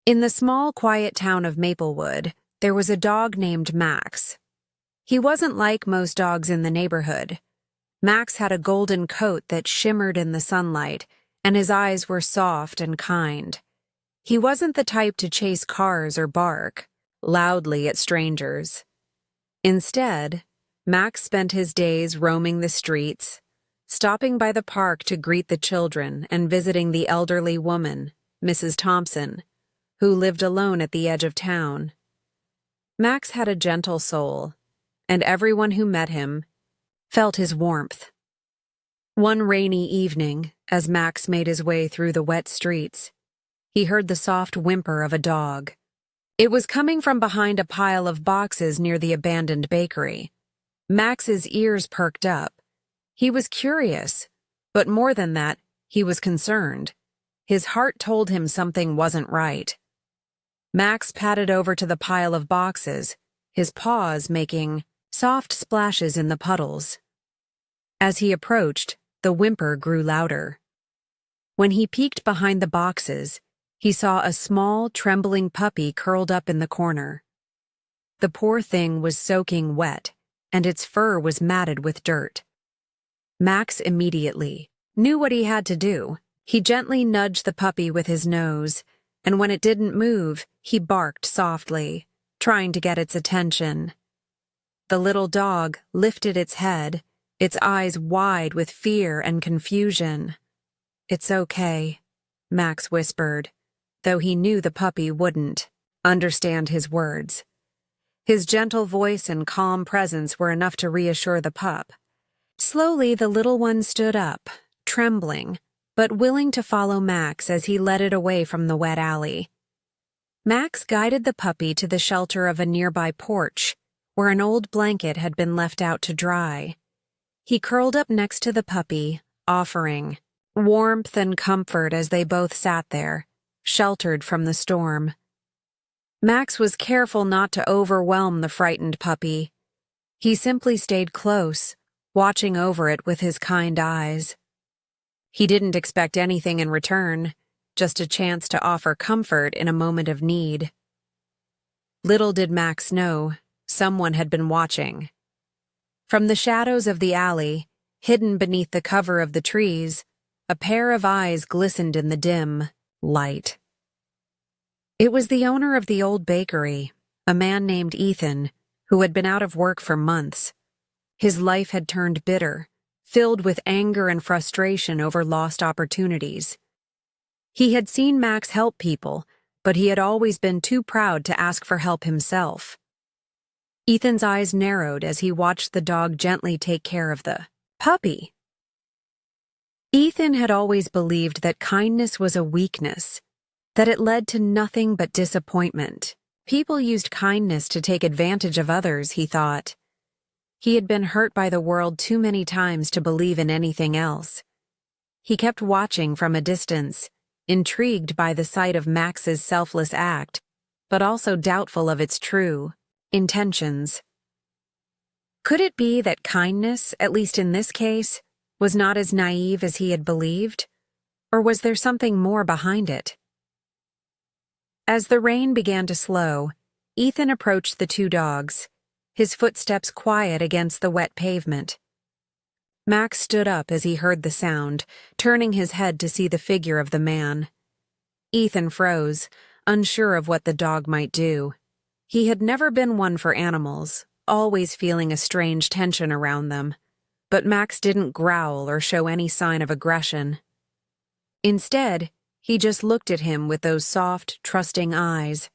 In the small, quiet town of Maplewood, there was a dog named Max. He wasn't like most dogs in the neighborhood. Max had a golden coat that shimmered in the sunlight, and his eyes were soft and kind. He wasn't the type to chase cars or bark loudly at strangers. Instead, Max spent his days roaming the streets, stopping by the park to greet the children and visiting the elderly woman, Mrs. Thompson, who lived alone at the edge of town. Max had a gentle soul, and everyone who met him felt his warmth. One rainy evening, as Max made his way through the wet streets, he heard the soft whimper of a dog. It was coming from behind a pile of boxes near the abandoned bakery. Max's ears perked up. He was curious, but more than that, he was concerned. His heart told him something wasn't right. Max padded over to the pile of boxes, his paws making soft splashes in the puddles. As he approached, the whimper grew louder. When he peeked behind the boxes, he saw a small, trembling puppy curled up in the corner. The poor thing was soaking wet, and its fur was matted with dirt. Max immediately knew what he had to do. He gently nudged the puppy with his nose, and when it didn't move, he barked softly, trying to get its attention. The little dog lifted its head, its eyes wide with fear and confusion. "It's okay," Max whispered, though he knew the puppy wouldn't understand his words. His gentle voice and calm presence were enough to reassure the pup. Slowly, the little one stood up, trembling, but willing to follow Max as he led it away from the wet alley. Max guided the puppy to the shelter of a nearby porch, where an old blanket had been left out to dry. He curled up next to the puppy, offering warmth and comfort as they both sat there, sheltered from the storm. Max was careful not to overwhelm the frightened puppy. He simply stayed close, watching over it with his kind eyes. He didn't expect anything in return, just a chance to offer comfort in a moment of need. Little did Max know, someone had been watching. From the shadows of the alley, hidden beneath the cover of the trees, a pair of eyes glistened in the dim light. It was the owner of the old bakery, a man named Ethan, who had been out of work for months. His life had turned bitter, filled with anger and frustration over lost opportunities. He had seen Max help people, but he had always been too proud to ask for help himself. Ethan's eyes narrowed as he watched the dog gently take care of the puppy. Ethan had always believed that kindness was a weakness, that it led to nothing but disappointment. People used kindness to take advantage of others, he thought. He had been hurt by the world too many times to believe in anything else. He kept watching from a distance, intrigued by the sight of Max's selfless act, but also doubtful of its true intentions. Could it be that kindness, at least in this case, was not as naive as he had believed? Or was there something more behind it? As the rain began to slow, Ethan approached the two dogs, his footsteps quiet against the wet pavement. Max stood up as he heard the sound, turning his head to see the figure of the man. Ethan froze, unsure of what the dog might do. He had never been one for animals, always feeling a strange tension around them, but Max didn't growl or show any sign of aggression. Instead, he just looked at him with those soft, trusting eyes.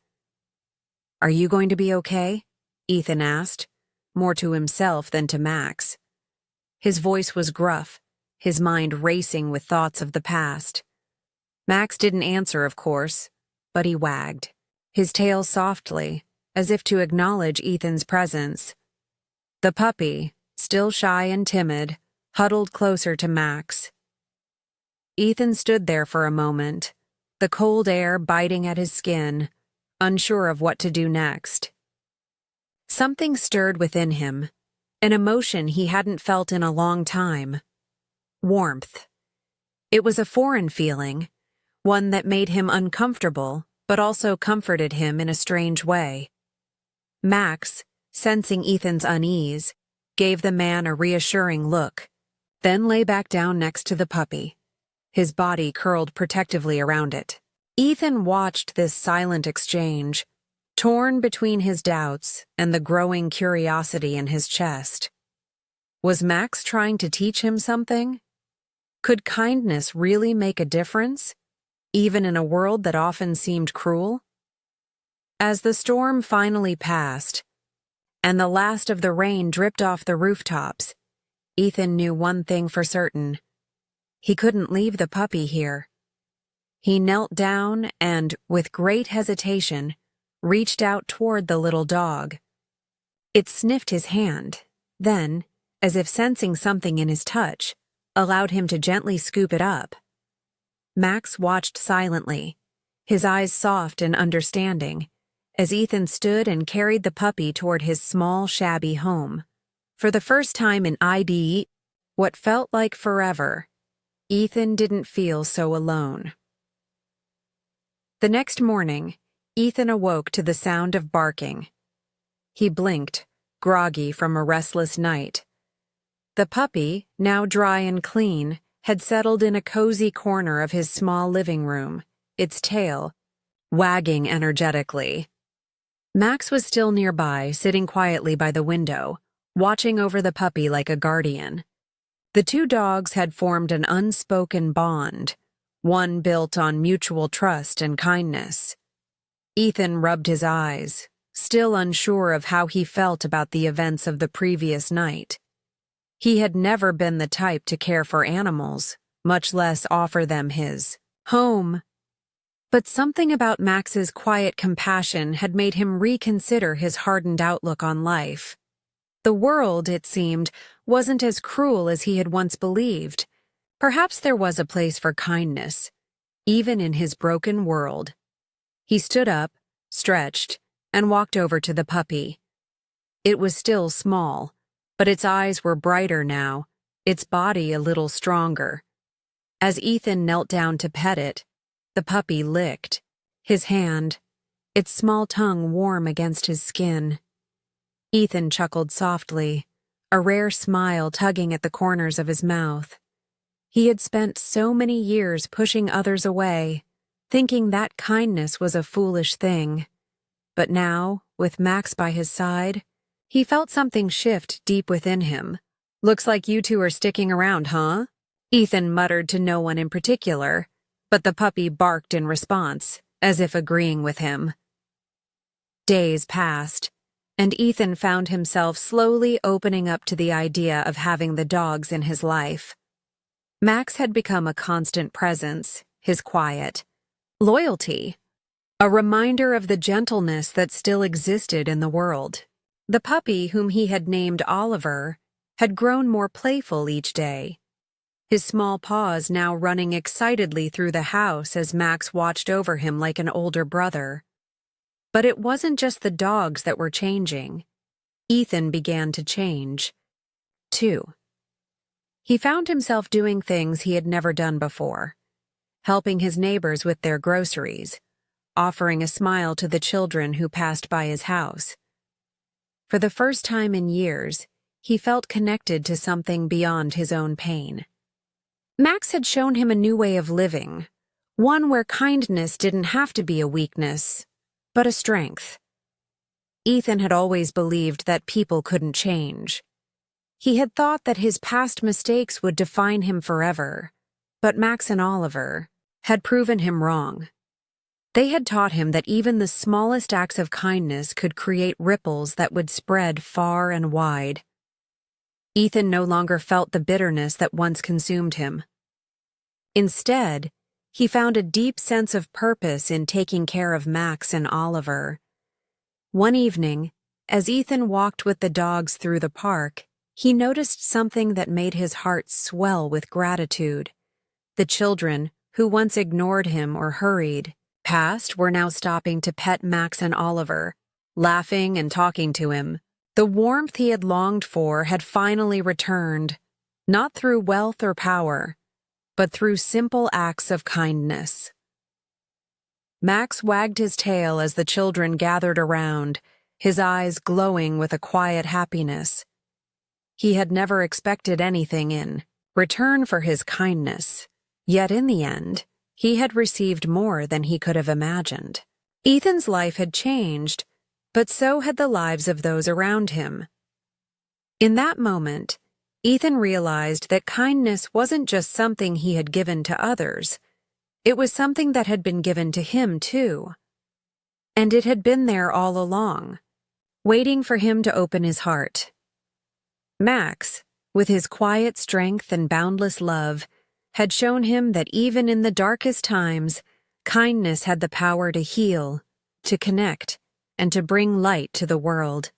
"Are you going to be okay?" Ethan asked, more to himself than to Max. His voice was gruff, his mind racing with thoughts of the past. Max didn't answer, of course, but he wagged, his tail softly, as if to acknowledge Ethan's presence. The puppy, still shy and timid, huddled closer to Max. Ethan stood there for a moment, the cold air biting at his skin, unsure of what to do next. Something stirred within him, an emotion he hadn't felt in a long time. Warmth. It was a foreign feeling, one that made him uncomfortable, but also comforted him in a strange way. Max, sensing Ethan's unease, gave the man a reassuring look, then lay back down next to the puppy, his body curled protectively around it. Ethan watched this silent exchange, torn between his doubts and the growing curiosity in his chest. Was Max trying to teach him something? Could kindness really make a difference, even in a world that often seemed cruel? As the storm finally passed, and the last of the rain dripped off the rooftops, Ethan knew one thing for certain. He couldn't leave the puppy here. He knelt down and, with great hesitation, reached out toward the little dog. It sniffed his hand, then, as if sensing something in his touch, allowed him to gently scoop it up. Max watched silently, his eyes soft and understanding, as Ethan stood and carried the puppy toward his small, shabby home. For the first time in what felt like forever, Ethan didn't feel so alone. The next morning, Ethan awoke to the sound of barking. He blinked, groggy from a restless night. The puppy, now dry and clean, had settled in a cozy corner of his small living room, its tail wagging energetically. Max was still nearby, sitting quietly by the window, watching over the puppy like a guardian. The two dogs had formed an unspoken bond, one built on mutual trust and kindness. Ethan rubbed his eyes, still unsure of how he felt about the events of the previous night. He had never been the type to care for animals, much less offer them his home. But something about Max's quiet compassion had made him reconsider his hardened outlook on life. The world, it seemed, wasn't as cruel as he had once believed. Perhaps there was a place for kindness, even in his broken world. He stood up, stretched, and walked over to the puppy. It was still small, but its eyes were brighter now, its body a little stronger. As Ethan knelt down to pet it, the puppy licked his hand, its small tongue warm against his skin. Ethan chuckled softly, a rare smile tugging at the corners of his mouth. He had spent so many years pushing others away, thinking that kindness was a foolish thing. But now, with Max by his side, he felt something shift deep within him. "Looks like you two are sticking around, huh?" Ethan muttered to no one in particular, but the puppy barked in response, as if agreeing with him. Days passed, and Ethan found himself slowly opening up to the idea of having the dogs in his life. Max had become a constant presence, his quiet loyalty, a reminder of the gentleness that still existed in the world. The puppy, whom he had named Oliver, had grown more playful each day, his small paws now running excitedly through the house as Max watched over him like an older brother. But it wasn't just the dogs that were changing. Ethan began to change, too. He found himself doing things he had never done before, helping his neighbors with their groceries, offering a smile to the children who passed by his house. For the first time in years, he felt connected to something beyond his own pain. Max had shown him a new way of living, one where kindness didn't have to be a weakness, but a strength. Ethan had always believed that people couldn't change. He had thought that his past mistakes would define him forever, but Max and Oliver had proven him wrong. They had taught him that even the smallest acts of kindness could create ripples that would spread far and wide. Ethan no longer felt the bitterness that once consumed him. Instead, he found a deep sense of purpose in taking care of Max and Oliver. One evening, as Ethan walked with the dogs through the park, he noticed something that made his heart swell with gratitude. The children, who once ignored him or hurried past, were now stopping to pet Max and Oliver, laughing and talking to him. The warmth he had longed for had finally returned, not through wealth or power, but through simple acts of kindness. Max wagged his tail as the children gathered around, his eyes glowing with a quiet happiness. He had never expected anything in return for his kindness, yet in the end, he had received more than he could have imagined. Ethan's life had changed, but so had the lives of those around him. In that moment, Ethan realized that kindness wasn't just something he had given to others. It was something that had been given to him, too. And it had been there all along, waiting for him to open his heart. Max, with his quiet strength and boundless love, had shown him that even in the darkest times, kindness had the power to heal, to connect, and to bring light to the world.